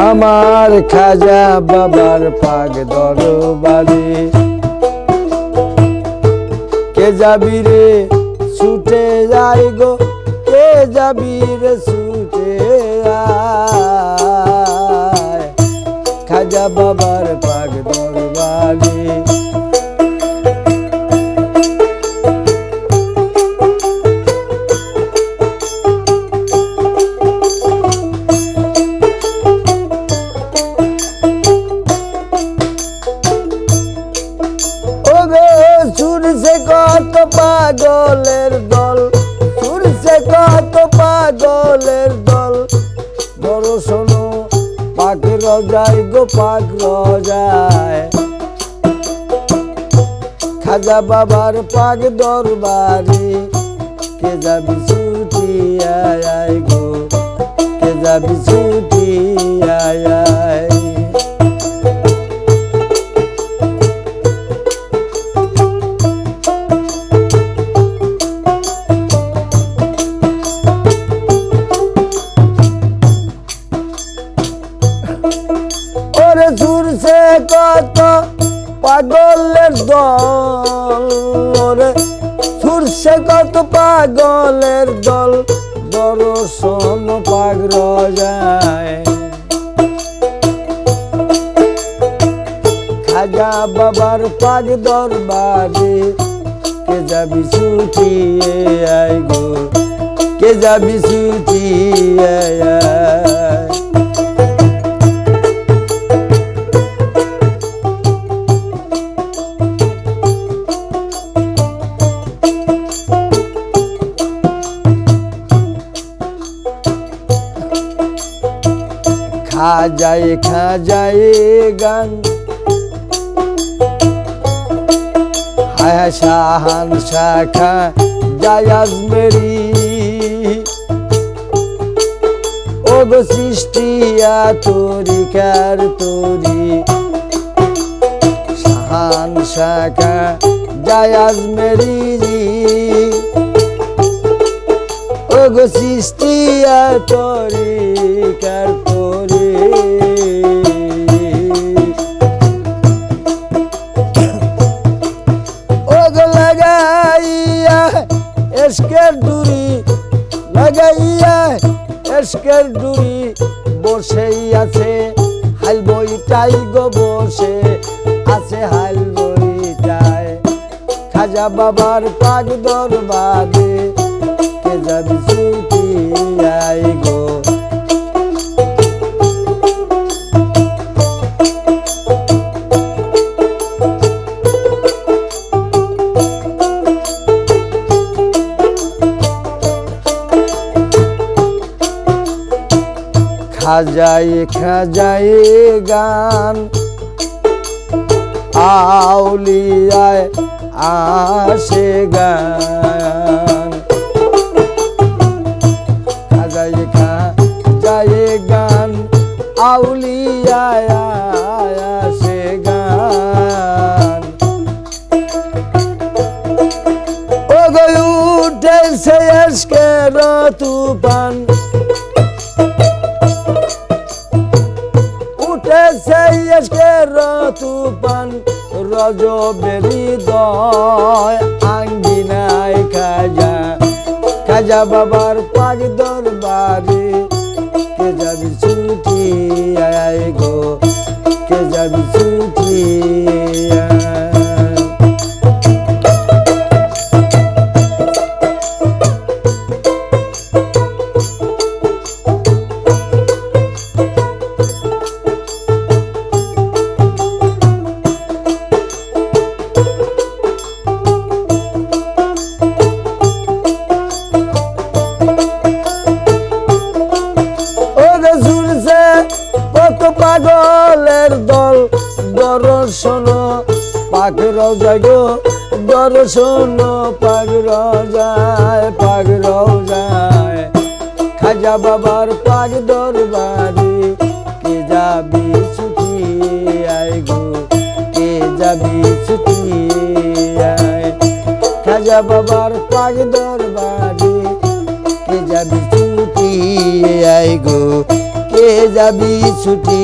আমার খাজা বাবার পাগ দরবারে কে যাবি রে ছুটে যাই গো, কে যাবি রে ছুটে আয়, খাজা বাবার পাগ দরবারে। ছুটছে কত পাগলের দল, ছুটছে কত পাগলের দল, বড় শোনো পাক রজায় গো পাক রজায়, খাজা বাবার পাক দরবারে কে যাবি ছুটি আয় গো, কে যাবি ছুটি আয়। ছুটছে কত পাগলের দল, ওরে ছুটছে কত পাগলের দল, দর্শন পাগ রজায়, খাজা বাবার পাগ দরবারে কে যাবি ছুটি আয় গো, কে যাবি ছুটি আয়। খাজায় খাজায় গান হায় শাহান শাখা যায় আজমেরি, ও গো সৃষ্টিয়া তরিকার তরি, শাহান শাখা যায় আজমেরি, ও গো সৃষ্টিয়া তরিকার তরি। ওগো লাগাইয়া এসকের ডুরি, লাগাইয়া এসকের ডুরি, বসেই আছে হাল বইটাই গো, বসে আছে হাল বইটায়, খাজা বাবার পাগ দরবারে কে যাবি ছুটি আয় গো। খাজায় খাজায় গান আউলিয়ায় আসে গান, খাজায় খাজায় গান আউলিয়ায় আসে গান, ও গো উঠেছে আজকের তুফান, উঠেছে আজকের তুফান, রজবের হৃদয় আঙ্গিনায় খাজা, খাজা বাবার পাগ দরবারে কে যাবি ছুটি আয় গো, কে যাবি ছুটি আয়। কত পাগলের দল, দর্শন পাগ রজায় গো, দর্শন পাগ রজায়, পাগ রজায়, খাজা বাবার পাগ দরবারে কে যাবি ছুটি আয় গো, কে যাবি ছুটি আয়, খাজা বাবার পাগ দরবারে। গো কে যাবি ছুটি